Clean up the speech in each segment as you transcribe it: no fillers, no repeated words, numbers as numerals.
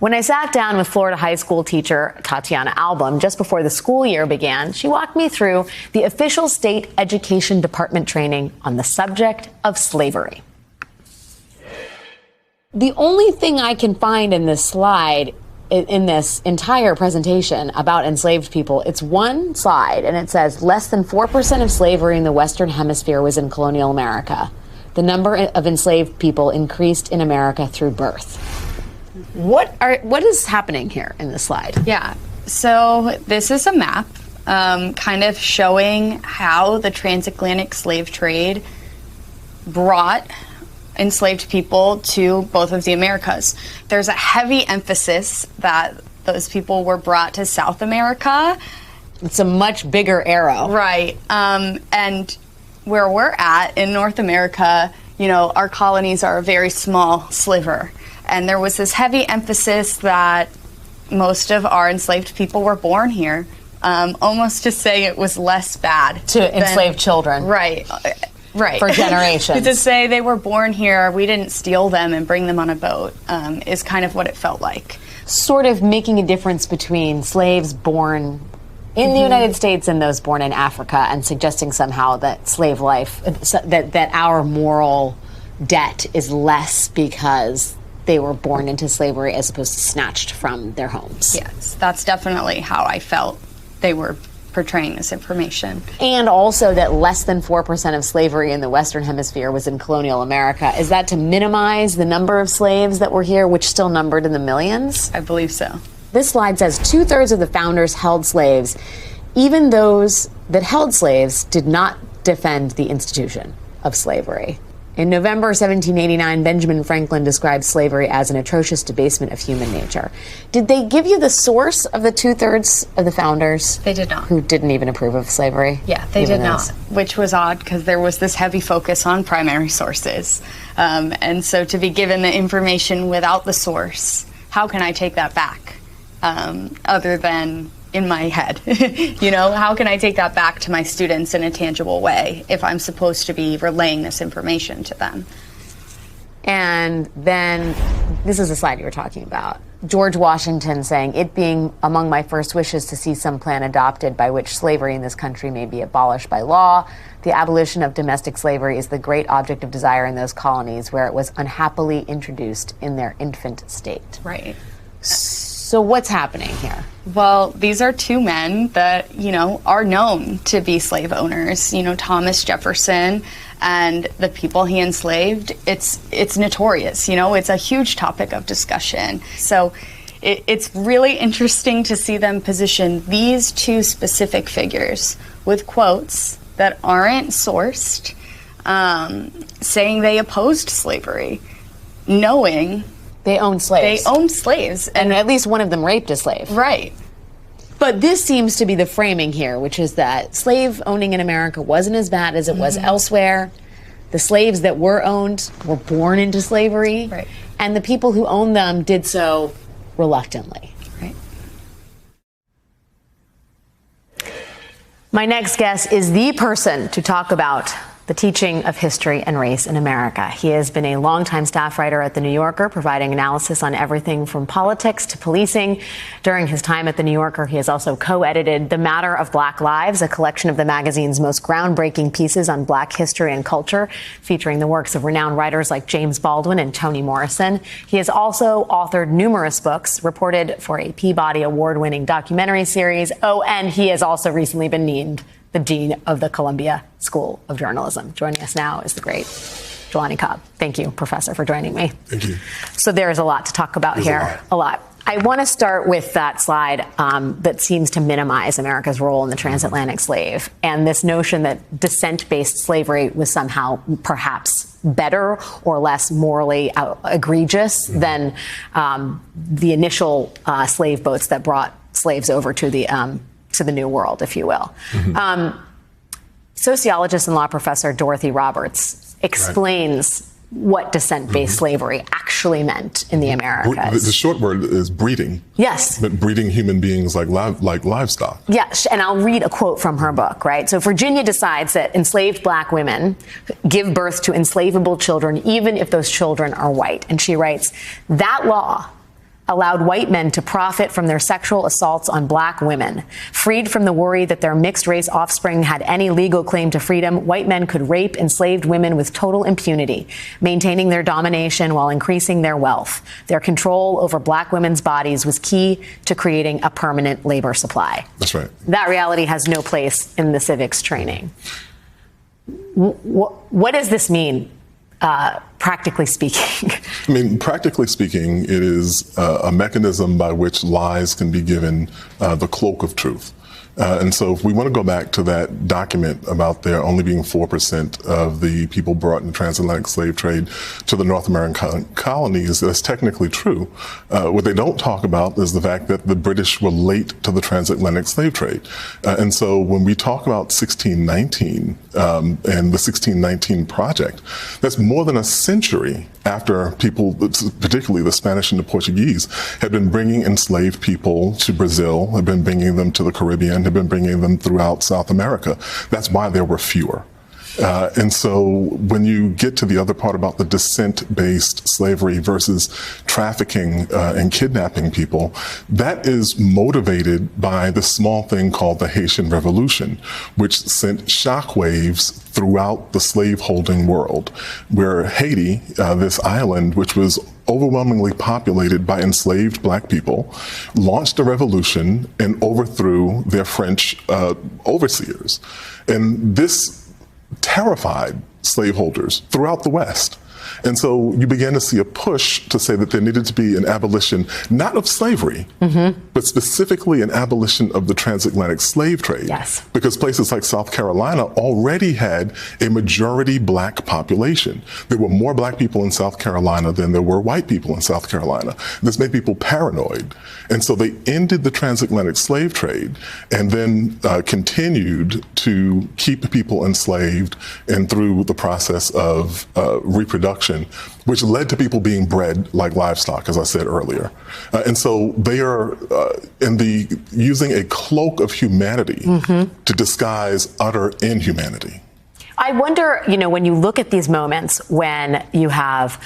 When I sat down with Florida high school teacher Tatiana Album just before the school year began, she walked me through the official state education department training on the subject of slavery. The only thing I can find in this slide, in this entire presentation about enslaved people, it's one slide, and it says less than 4% of slavery in the Western Hemisphere was in colonial America. The number of enslaved people increased in America through birth. What is happening here in this slide? Yeah, so this is a map kind of showing how the transatlantic slave trade brought enslaved people to both of the Americas. There's a heavy emphasis that those people were brought to South America. It's a much bigger arrow. Right. And where we're at in North America, you know, our colonies are a very small sliver. And there was this heavy emphasis that most of our enslaved people were born here, almost to say it was less bad. To enslave children. Right. Right. For generations. To say they were born here, we didn't steal them and bring them on a boat, is kind of what it felt like. Sort of making a difference between slaves born in the United States and those born in Africa, and suggesting somehow that slave life, that our moral debt is less because they were born into slavery as opposed to snatched from their homes. Yes, that's definitely how I felt they were portraying this information. And also that less than 4% of slavery in the Western Hemisphere was in colonial America. Is that to minimize the number of slaves that were here, which still numbered in the millions? I believe so. This slide says 2/3 of the founders held slaves. Even those that held slaves did not defend the institution of slavery. In November 1789, Benjamin Franklin described slavery as an atrocious debasement of human nature. Did they give you the source of the 2/3 of the founders? They did not. Who didn't even approve of slavery? Yeah, they did not, which was odd because there was this heavy focus on primary sources. And so to be given the information without the source, how can I take that back other than in my head? You know, how can I take that back to my students in a tangible way if I'm supposed to be relaying this information to them? And then, this is the slide you were talking about. George Washington saying, "It being among my first wishes to see some plan adopted by which slavery in this country may be abolished by law. The abolition of domestic slavery is the great object of desire in those colonies where it was unhappily introduced in their infant state." Right. So what's happening here? Well, these are two men that, you know, are known to be slave owners. You know, Thomas Jefferson and the people he enslaved, it's notorious. You know, it's a huge topic of discussion. So it's really interesting to see them position these two specific figures with quotes that aren't sourced, saying they opposed slavery, knowing they owned slaves. They owned slaves. And at least one of them raped a slave. Right. But this seems to be the framing here, which is that slave owning in America wasn't as bad as it was elsewhere. The slaves that were owned were born into slavery. Right. And the people who owned them did so reluctantly. Right. My next guest is the person to talk about the teaching of history and race in America. He has been a longtime staff writer at The New Yorker, providing analysis on everything from politics to policing. During his time at The New Yorker, he has also co-edited The Matter of Black Lives, a collection of the magazine's most groundbreaking pieces on Black history and culture, featuring the works of renowned writers like James Baldwin and Toni Morrison. He has also authored numerous books, reported for a Peabody Award-winning documentary series. Oh, and he has also recently been named the Dean of the Columbia School of Journalism. Joining us now is the great Jelani Cobb. Thank you, Professor, for joining me. Thank you. So there is a lot to talk about here. A lot. I want to start with that slide that seems to minimize America's role in the transatlantic slave, and this notion that descent-based slavery was somehow perhaps better or less morally egregious than the initial slave boats that brought slaves over to the New World, if you will. Sociologist and law professor Dorothy Roberts explains what descent-based slavery actually meant in the Americas. The short word is breeding. Yes. But breeding human beings like livestock. Yes, and I'll read a quote from her book, right? So Virginia decides that enslaved black women give birth to enslavable children, even if those children are white. And she writes, that law allowed white men to profit from their sexual assaults on black women. Freed from the worry that their mixed-race offspring had any legal claim to freedom, white men could rape enslaved women with total impunity, maintaining their domination while increasing their wealth. Their control over black women's bodies was key to creating a permanent labor supply. That's right. That reality has no place in the civics training. What does this mean? Practically speaking? I mean, practically speaking, it is a mechanism by which lies can be given the cloak of truth. And so if we want to go back to that document about there only being 4% of the people brought in the transatlantic slave trade to the North American colonies, that's technically true. What they don't talk about is the fact that the British were late to the transatlantic slave trade. And so when we talk about 1619 and the 1619 project, that's more than a century after people, particularly the Spanish and the Portuguese, had been bringing enslaved people to Brazil, had been bringing them to the Caribbean, had been bringing them throughout South America. That's why there were fewer. And so when you get to the other part about the descent-based slavery versus trafficking and kidnapping people, that is motivated by the small thing called the Haitian Revolution, which sent shockwaves throughout the slaveholding world, where Haiti, this island, which was overwhelmingly populated by enslaved black people, launched a revolution and overthrew their French overseers. And this terrified slaveholders throughout the West. And so you began to see a push to say that there needed to be an abolition, not of slavery, but specifically an abolition of the transatlantic slave trade. Yes. Because places like South Carolina already had a majority black population. There were more black people in South Carolina than there were white people in South Carolina. This made people paranoid. And so they ended the transatlantic slave trade and then continued to keep people enslaved and through the process of reproduction, which led to people being bred like livestock, as I said earlier. And so they are using a cloak of humanity to disguise utter inhumanity. I wonder, when you look at these moments when you have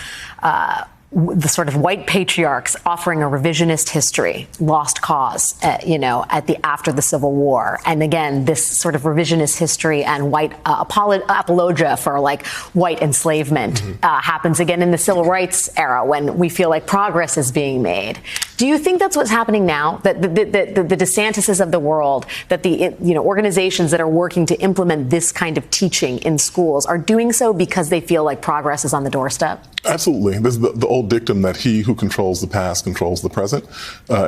the sort of white patriarchs offering a revisionist history, lost cause, after the Civil War. And again, this sort of revisionist history and white apologia for white enslavement happens again in the civil rights era when we feel like progress is being made. Do you think that's what's happening now? That the DeSantises of the world, that the organizations that are working to implement this kind of teaching in schools are doing so because they feel like progress is on the doorstep? Absolutely. This is the old dictum that he who controls the past controls the present.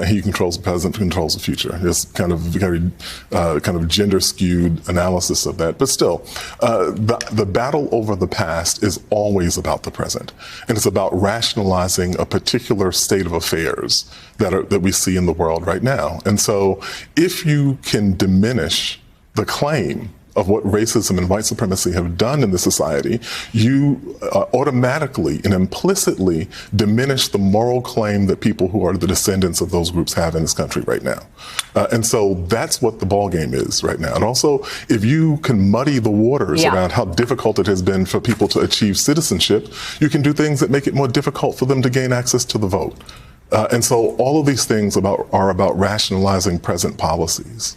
He who controls the present controls the future. It's kind of very gender skewed analysis of that. But still, the battle over the past is always about the present. And it's about rationalizing a particular state of affairs that we see in the world right now. And so if you can diminish the claim of what racism and white supremacy have done in the society, you automatically and implicitly diminish the moral claim that people who are the descendants of those groups have in this country right now. And so that's what the ballgame is right now. And also, if you can muddy the waters around how difficult it has been for people to achieve citizenship, you can do things that make it more difficult for them to gain access to the vote. And so all of these things are about rationalizing present policies.